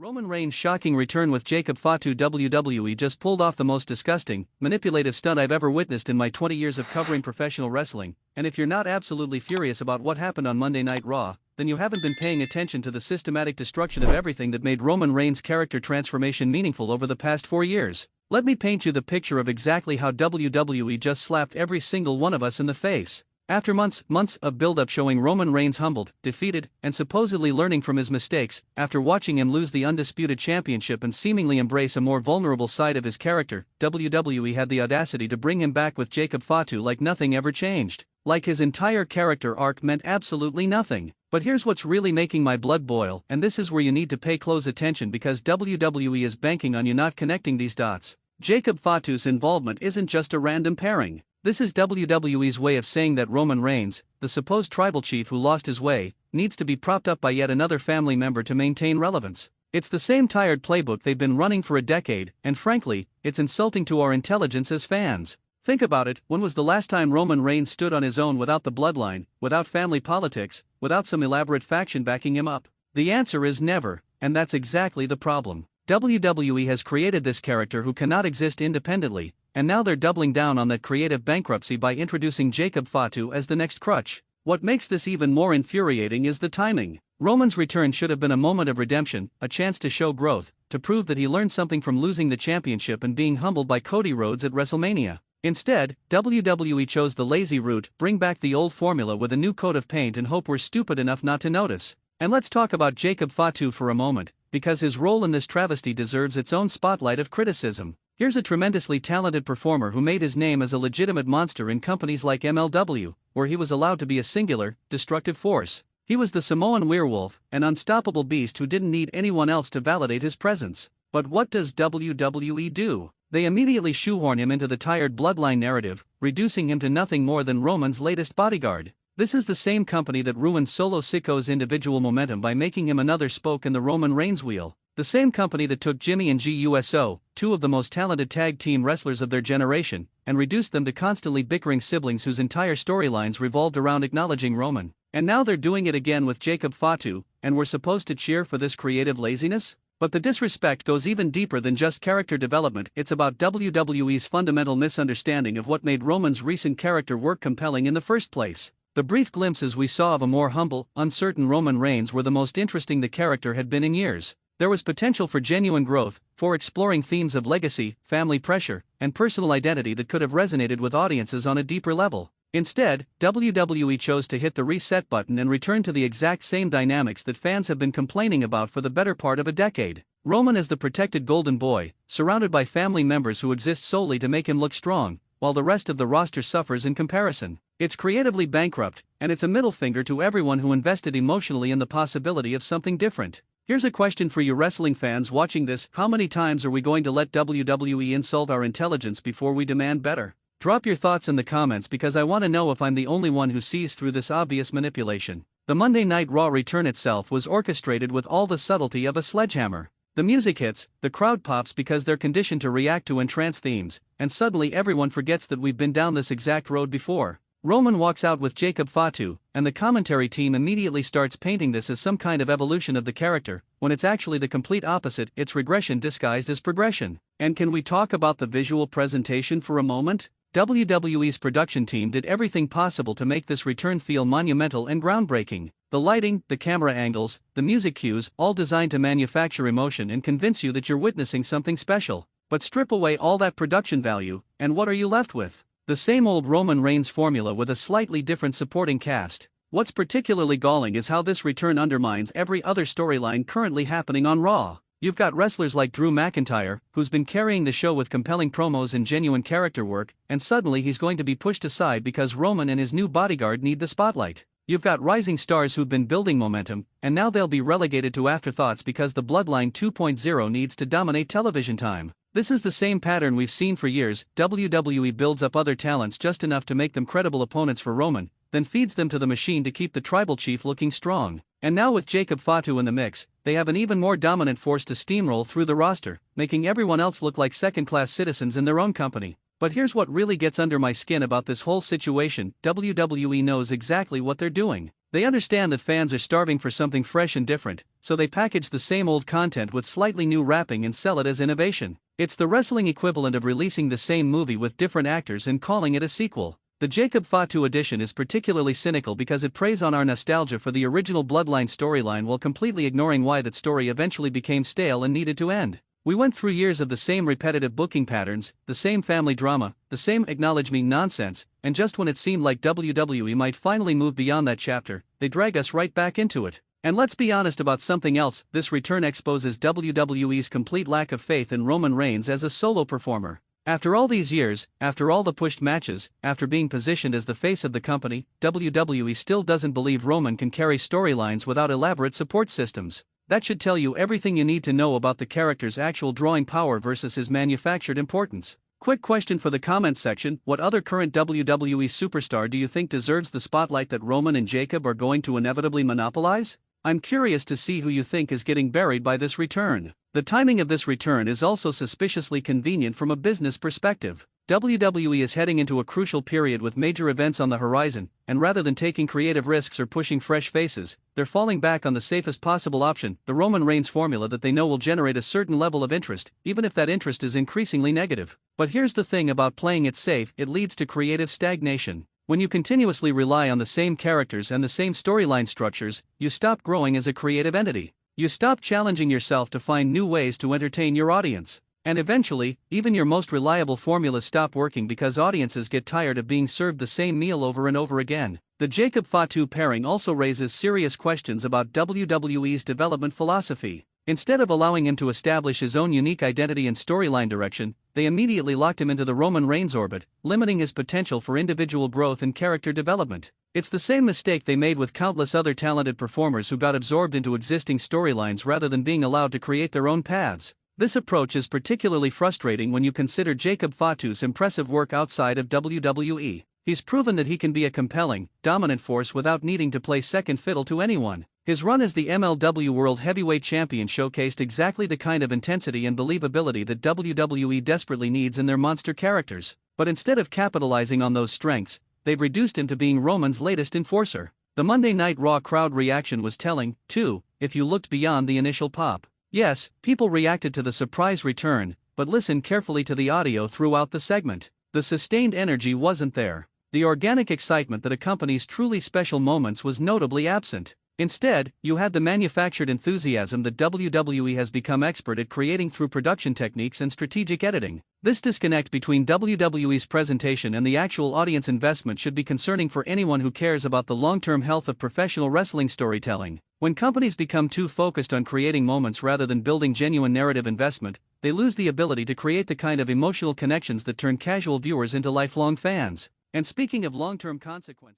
Roman Reigns' shocking return with Jacob Fatu. WWE just pulled off the most disgusting, manipulative stunt I've ever witnessed in my 20 years of covering professional wrestling, and if you're not absolutely furious about what happened on Monday Night Raw, then you haven't been paying attention to the systematic destruction of everything that made Roman Reigns' character transformation meaningful over the past 4 years. Let me paint you the picture of exactly how WWE just slapped every single one of us in the face. After months of build-up showing Roman Reigns humbled, defeated, and supposedly learning from his mistakes, after watching him lose the undisputed championship and seemingly embrace a more vulnerable side of his character, WWE had the audacity to bring him back with Jacob Fatu like nothing ever changed. Like his entire character arc meant absolutely nothing. But here's what's really making my blood boil, and this is where you need to pay close attention because WWE is banking on you not connecting these dots. Jacob Fatu's involvement isn't just a random pairing. This is WWE's way of saying that Roman Reigns, the supposed tribal chief who lost his way, needs to be propped up by yet another family member to maintain relevance. It's the same tired playbook they've been running for a decade, and frankly, it's insulting to our intelligence as fans. Think about it, when was the last time Roman Reigns stood on his own without the bloodline, without family politics, without some elaborate faction backing him up? The answer is never, and that's exactly the problem. WWE has created this character who cannot exist independently, and now they're doubling down on that creative bankruptcy by introducing Jacob Fatu as the next crutch. What makes this even more infuriating is the timing. Roman's return should have been a moment of redemption, a chance to show growth, to prove that he learned something from losing the championship and being humbled by Cody Rhodes at WrestleMania. Instead, WWE chose the lazy route, bring back the old formula with a new coat of paint and hope we're stupid enough not to notice. And let's talk about Jacob Fatu for a moment, because his role in this travesty deserves its own spotlight of criticism. Here's a tremendously talented performer who made his name as a legitimate monster in companies like MLW, where he was allowed to be a singular, destructive force. He was the Samoan werewolf, an unstoppable beast who didn't need anyone else to validate his presence. But what does WWE do? They immediately shoehorn him into the tired bloodline narrative, reducing him to nothing more than Roman's latest bodyguard. This is the same company that ruined Solo Sikoa's individual momentum by making him another spoke in the Roman Reigns wheel. The same company that took Jimmy and GUSO, two of the most talented tag team wrestlers of their generation, and reduced them to constantly bickering siblings whose entire storylines revolved around acknowledging Roman. And now they're doing it again with Jacob Fatu, and we're supposed to cheer for this creative laziness? But the disrespect goes even deeper than just character development. It's about WWE's fundamental misunderstanding of what made Roman's recent character work compelling in the first place. The brief glimpses we saw of a more humble, uncertain Roman Reigns were the most interesting the character had been in years. There was potential for genuine growth, for exploring themes of legacy, family pressure, and personal identity that could have resonated with audiences on a deeper level. Instead, WWE chose to hit the reset button and return to the exact same dynamics that fans have been complaining about for the better part of a decade. Roman is the protected golden boy, surrounded by family members who exist solely to make him look strong, while the rest of the roster suffers in comparison. It's creatively bankrupt, and it's a middle finger to everyone who invested emotionally in the possibility of something different. Here's a question for you wrestling fans watching this: how many times are we going to let WWE insult our intelligence before we demand better? Drop your thoughts in the comments because I want to know if I'm the only one who sees through this obvious manipulation. The Monday Night Raw return itself was orchestrated with all the subtlety of a sledgehammer. The music hits, the crowd pops because they're conditioned to react to entrance themes, and suddenly everyone forgets that we've been down this exact road before. Roman walks out with Jacob Fatu, and the commentary team immediately starts painting this as some kind of evolution of the character, when it's actually the complete opposite. It's regression disguised as progression. And can we talk about the visual presentation for a moment? WWE's production team did everything possible to make this return feel monumental and groundbreaking. The lighting, the camera angles, the music cues, all designed to manufacture emotion and convince you that you're witnessing something special. But strip away all that production value, and what are you left with? The same old Roman Reigns formula with a slightly different supporting cast. What's particularly galling is how this return undermines every other storyline currently happening on Raw. You've got wrestlers like Drew McIntyre, who's been carrying the show with compelling promos and genuine character work, and suddenly he's going to be pushed aside because Roman and his new bodyguard need the spotlight. You've got rising stars who've been building momentum, and now they'll be relegated to afterthoughts because the Bloodline 2.0 needs to dominate television time. This is the same pattern we've seen for years. WWE builds up other talents just enough to make them credible opponents for Roman, then feeds them to the machine to keep the tribal chief looking strong. And now with Jacob Fatu in the mix, they have an even more dominant force to steamroll through the roster, making everyone else look like second-class citizens in their own company. But here's what really gets under my skin about this whole situation: WWE knows exactly what they're doing. They understand that fans are starving for something fresh and different, so they package the same old content with slightly new wrapping and sell it as innovation. It's the wrestling equivalent of releasing the same movie with different actors and calling it a sequel. The Jacob Fatu edition is particularly cynical because it preys on our nostalgia for the original Bloodline storyline while completely ignoring why that story eventually became stale and needed to end. We went through years of the same repetitive booking patterns, the same family drama, the same acknowledge me nonsense, and just when it seemed like WWE might finally move beyond that chapter, they drag us right back into it. And let's be honest about something else, this return exposes WWE's complete lack of faith in Roman Reigns as a solo performer. After all these years, after all the pushed matches, after being positioned as the face of the company, WWE still doesn't believe Roman can carry storylines without elaborate support systems. That should tell you everything you need to know about the character's actual drawing power versus his manufactured importance. Quick question for the comments section: what other current WWE superstar do you think deserves the spotlight that Roman and Jacob are going to inevitably monopolize? I'm curious to see who you think is getting buried by this return. The timing of this return is also suspiciously convenient from a business perspective. WWE is heading into a crucial period with major events on the horizon, and rather than taking creative risks or pushing fresh faces, they're falling back on the safest possible option, the Roman Reigns formula that they know will generate a certain level of interest, even if that interest is increasingly negative. But here's the thing about playing it safe: it leads to creative stagnation. When you continuously rely on the same characters and the same storyline structures, you stop growing as a creative entity. You stop challenging yourself to find new ways to entertain your audience. And eventually, even your most reliable formulas stop working because audiences get tired of being served the same meal over and over again. The Jacob Fatu pairing also raises serious questions about WWE's development philosophy. Instead of allowing him to establish his own unique identity and storyline direction, they immediately locked him into the Roman Reigns orbit, limiting his potential for individual growth and character development. It's the same mistake they made with countless other talented performers who got absorbed into existing storylines rather than being allowed to create their own paths. This approach is particularly frustrating when you consider Jacob Fatu's impressive work outside of WWE. He's proven that he can be a compelling, dominant force without needing to play second fiddle to anyone. His run as the MLW World Heavyweight Champion showcased exactly the kind of intensity and believability that WWE desperately needs in their monster characters. But instead of capitalizing on those strengths, they've reduced him to being Roman's latest enforcer. The Monday Night Raw crowd reaction was telling, too, if you looked beyond the initial pop. Yes, people reacted to the surprise return, but listen carefully to the audio throughout the segment. The sustained energy wasn't there. The organic excitement that accompanies truly special moments was notably absent. Instead, you had the manufactured enthusiasm that WWE has become expert at creating through production techniques and strategic editing. This disconnect between WWE's presentation and the actual audience investment should be concerning for anyone who cares about the long-term health of professional wrestling storytelling. When companies become too focused on creating moments rather than building genuine narrative investment, they lose the ability to create the kind of emotional connections that turn casual viewers into lifelong fans. And speaking of long-term consequences,